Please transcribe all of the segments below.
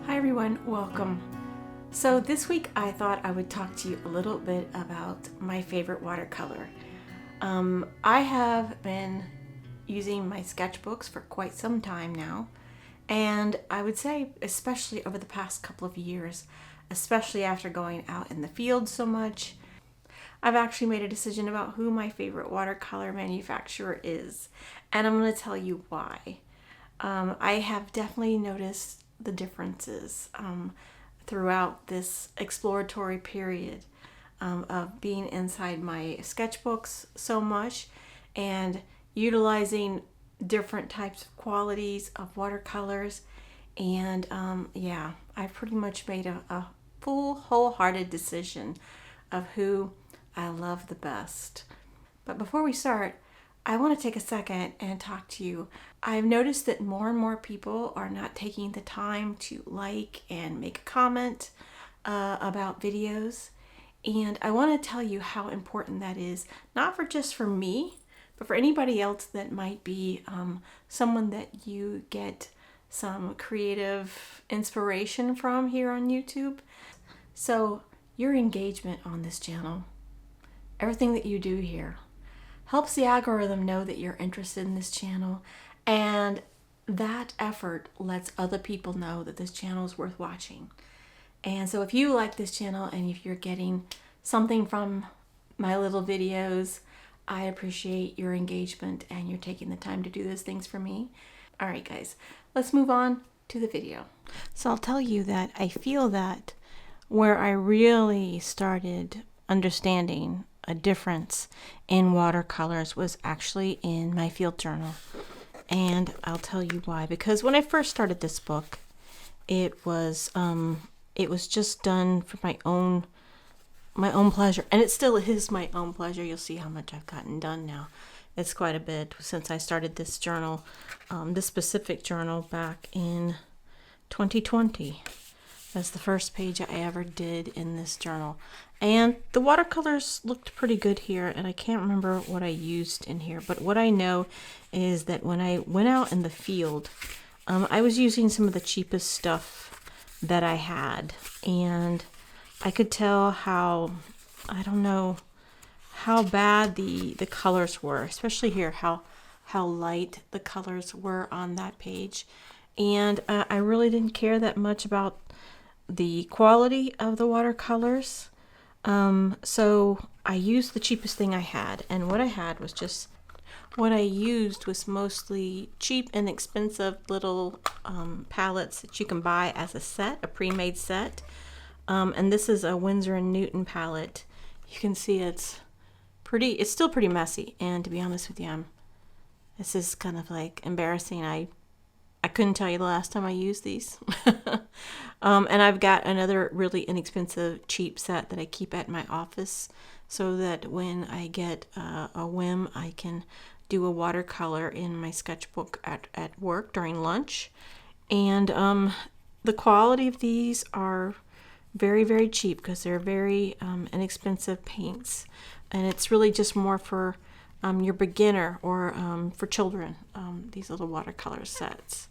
Hi everyone, welcome. So this week I thought I would talk to you a little bit about my favorite watercolor. I have been using my sketchbooks for quite some time now, and I would say especially over the past couple of years, especially after going out in the field so much, I've actually made a decision about who my favorite watercolor manufacturer is, and I'm going to tell you why. I have definitely noticed the differences throughout this exploratory period of being inside my sketchbooks so much and utilizing different types of qualities of watercolors. And yeah, I pretty much made a full, wholehearted decision of who I love the best. But before we start, I want to take a second and talk to you. I've noticed that more and more people are not taking the time to like and make a comment about videos. And I want to tell you how important that is, not for just for me, but for anybody else that might be someone that you get some creative inspiration from here on YouTube. So your engagement on this channel, everything that you do here, helps the algorithm know that you're interested in this channel, and that effort lets other people know that this channel is worth watching. And so if you like this channel and if you're getting something from my little videos, I appreciate your engagement and you're taking the time to do those things for me. All right, guys, let's move on to the video. So I'll tell you that I feel that where I really started understanding a difference in watercolors was actually in my field journal. And I'll tell you why. Because when I first started this book, it was just done for my own pleasure. And it still is my own pleasure. You'll see how much I've gotten done now. It's quite a bit since I started this journal, this specific journal back in 2020. That's the first page I ever did in this journal. And the watercolors looked pretty good here, and I can't remember what I used in here, but what I know is that when I went out in the field, I was using some of the cheapest stuff that I had, and I could tell how, I don't know, how bad the colors were, especially here, how light the colors were on that page. And I really didn't care that much about the quality of the watercolors. So I used the cheapest thing I had, and what I used was mostly cheap and expensive little palettes that you can buy as a set, a pre-made set. And this is a Winsor & Newton palette. You can see it's still pretty messy, and to be honest with you, this is kind of like embarrassing. I couldn't tell you the last time I used these. And I've got another really inexpensive, cheap set that I keep at my office so that when I get a whim, I can do a watercolor in my sketchbook at work during lunch. And the quality of these are very, very cheap because they're very inexpensive paints. And it's really just more for your beginner or for children, these little watercolor sets.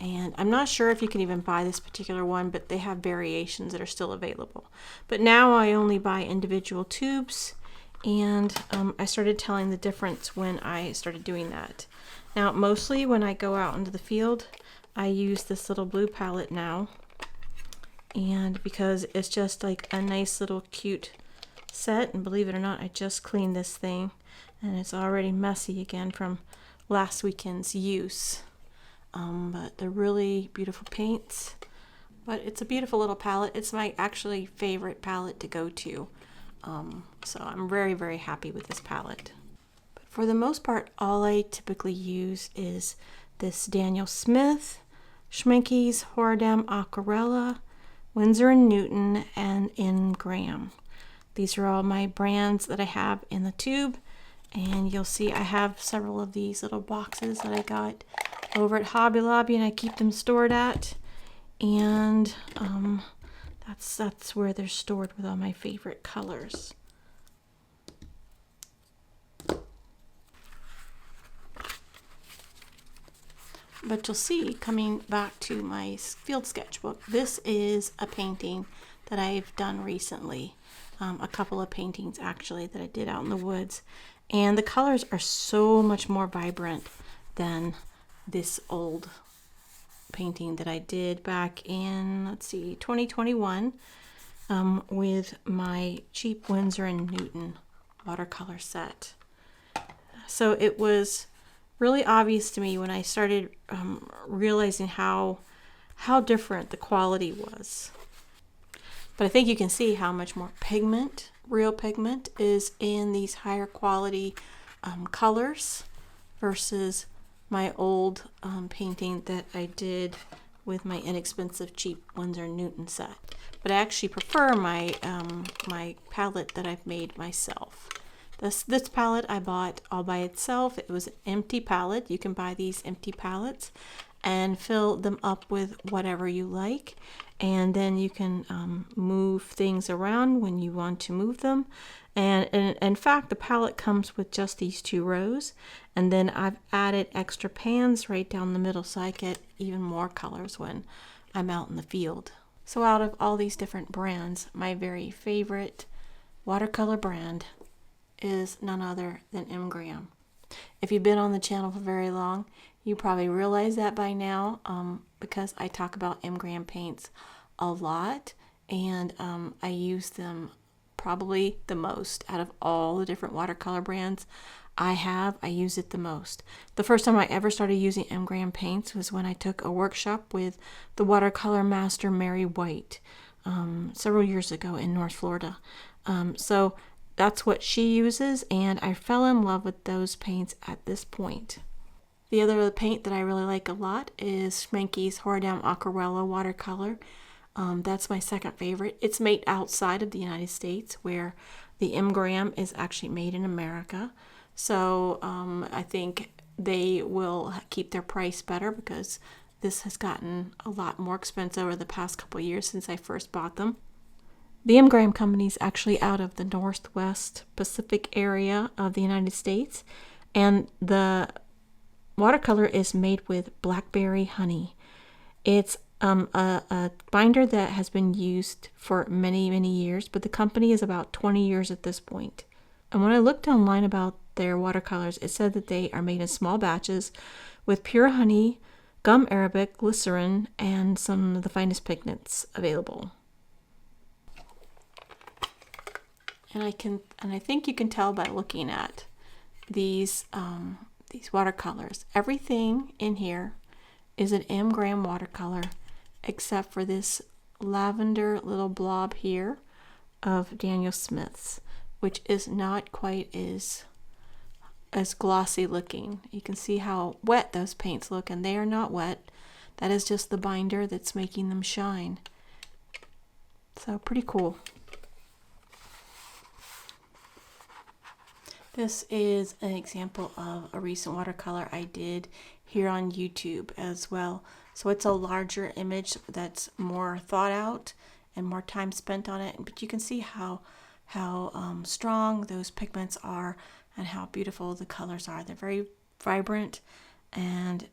And I'm not sure if you can even buy this particular one, but they have variations that are still available. But now I only buy individual tubes, and I started telling the difference when I started doing that. Now, mostly when I go out into the field, I use this little blue palette now, and because it's just like a nice little cute set, and believe it or not, I just cleaned this thing, and it's already messy again from last weekend's use. But they're really beautiful paints. But it's a beautiful little palette. It's my actually favorite palette to go to. So I'm very, very happy with this palette. But for the most part, all I typically use is this Daniel Smith, Schmincke's Horadam Aquarella, Winsor & Newton, and Ingram. These are all my brands that I have in the tube. And you'll see I have several of these little boxes that I got over at Hobby Lobby, and I keep them stored at. And that's where they're stored with all my favorite colors. But you'll see, coming back to my field sketchbook, this is a painting that I've done recently. A couple of paintings actually that I did out in the woods. And the colors are so much more vibrant than this old painting that I did back in, let's see, 2021 with my cheap Winsor & Newton watercolor set. So it was really obvious to me when I started realizing how different the quality was. But I think you can see how much more pigment, real pigment, is in these higher quality colors versus my old painting that I did with my inexpensive cheap Winsor & Newton set. But I actually prefer my my palette that I've made myself. This palette I bought all by itself. It was an empty palette. You can buy these empty palettes and fill them up with whatever you like. And then you can move things around when you want to move them. And in fact, the palette comes with just these 2 rows. And then I've added extra pans right down the middle so I get even more colors when I'm out in the field. So out of all these different brands, my very favorite watercolor brand is none other than M. Graham. If you've been on the channel for very long, you probably realize that by now because I talk about M. Graham paints a lot, and I use them probably the most out of all the different watercolor brands I use it the most. The first time I ever started using M. Graham paints was when I took a workshop with the watercolor master Mary White several years ago in North Florida. So that's what she uses, and I fell in love with those paints at this point. The other paint that I really like a lot is Schmenke's Horadam Aquarella watercolor. That's my second favorite. It's made outside of the United States, where the M. Graham is actually made in America. So I think they will keep their price better because this has gotten a lot more expensive over the past couple of years since I first bought them. The M. Graham Company is actually out of the Northwest Pacific area of the United States, and the watercolor is made with blackberry honey. It's a binder that has been used for many, many years, but the company is about 20 years at this point. And when I looked online about their watercolors, it said that they are made in small batches with pure honey, gum arabic, glycerin, and some of the finest pigments available. And I think you can tell by looking at these watercolors. Everything in here is an M. Graham watercolor except for this lavender little blob here of Daniel Smith's, which is not quite as glossy looking. You can see how wet those paints look, and they are not wet. That is just the binder that's making them shine. So pretty cool. This is an example of a recent watercolor I did here on YouTube as well. So it's a larger image that's more thought out and more time spent on it. But you can see how strong those pigments are and how beautiful the colors are. They're very vibrant, and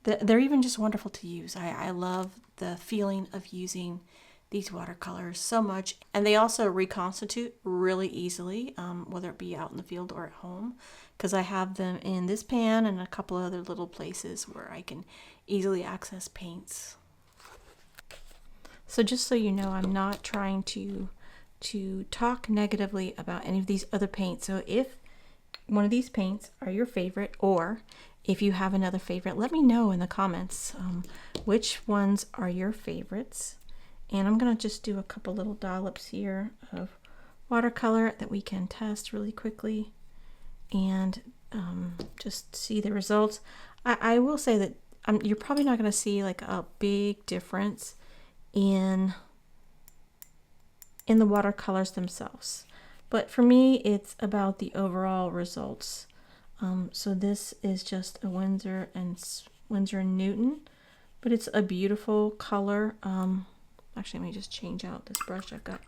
they're even just wonderful to use. I love the feeling of using these watercolors so much, and they also reconstitute really easily, whether it be out in the field or at home, because I have them in this pan and a couple other little places where I can easily access paints. So just so you know, I'm not trying to talk negatively about any of these other paints. So if one of these paints are your favorite, or if you have another favorite, let me know in the comments which ones are your favorites. And I'm going to just do a couple little dollops here of watercolor that we can test really quickly and just see the results. I will say that you're probably not going to see like a big difference in the watercolors themselves. But for me, it's about the overall results. So this is just a Winsor & Newton, but it's a beautiful color. Actually, let me just change out this brush. I've got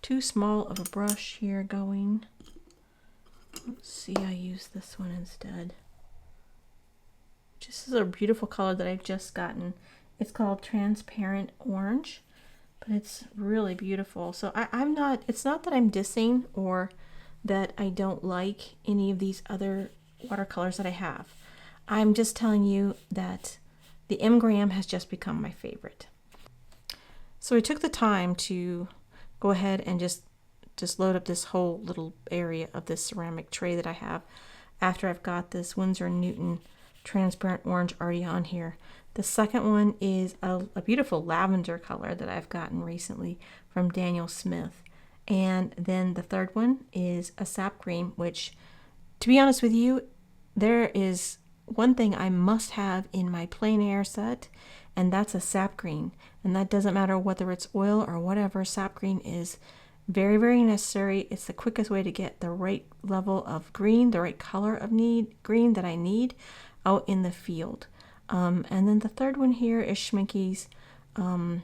too small of a brush here going. Let's see, I use this one instead. This is a beautiful color that I've just gotten. It's called Transparent Orange, but it's really beautiful. So I'm not, it's not that I'm dissing or that I don't like any of these other watercolors that I have. I'm just telling you that the M. Graham has just become my favorite. So I took the time to go ahead and just load up this whole little area of this ceramic tray that I have after I've got this Winsor & Newton Transparent Orange already on here. The second one is a beautiful lavender color that I've gotten recently from Daniel Smith. And then the third one is a sap green, which, to be honest with you, there is one thing I must have in my plein air set, and that's a sap green. And that doesn't matter whether it's oil or whatever, sap green is very, very necessary. It's the quickest way to get the right level of green, the right color of green that I need out in the field. And then the third one here is Schmincke's Horadam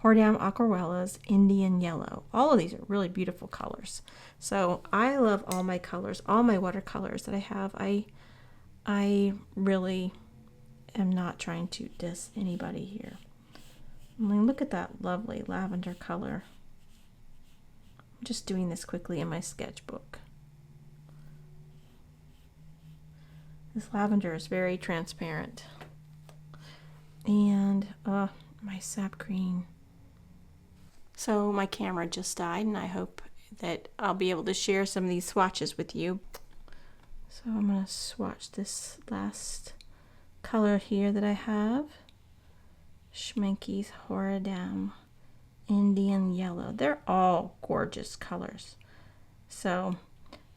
Aquarellas Indian Yellow. All of these are really beautiful colors. So I love all my colors, all my watercolors that I have. I really am not trying to diss anybody here. I mean, look at that lovely lavender color. I'm just doing this quickly in my sketchbook. This lavender is very transparent. And my sap green. So my camera just died, and I hope that I'll be able to share some of these swatches with you. So I'm going to swatch this last color here that I have. Schmincke's Horadam Indian Yellow. They're all gorgeous colors. So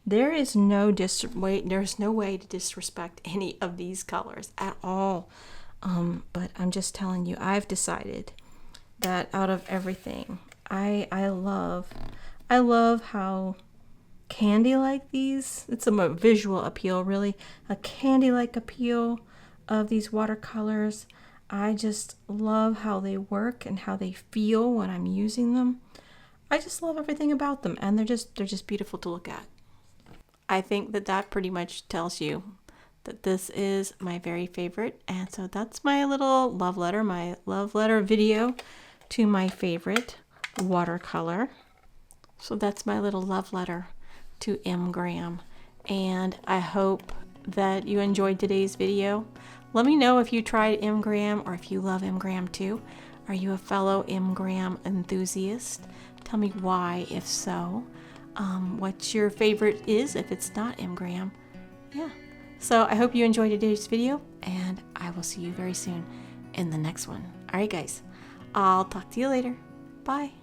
there is there's no way to disrespect any of these colors at all. But I'm just telling you, I've decided that out of everything, I love how candy-like these, it's a visual appeal, really, a candy-like appeal of these watercolors. I just love how they work and how they feel when I'm using them. I just love everything about them, and they're just beautiful to look at. I think that pretty much tells you that this is my very favorite, and so that's my little love letter video to my favorite watercolor. So that's my little love letter to M. Graham, and I hope that you enjoyed today's video. Let me know if you tried M. Graham or if you love M. Graham too. Are you a fellow M. Graham enthusiast? Tell me why, if so. What your favorite is if it's not M. Graham. Yeah. So I hope you enjoyed today's video, and I will see you very soon in the next one. All right, guys. I'll talk to you later. Bye.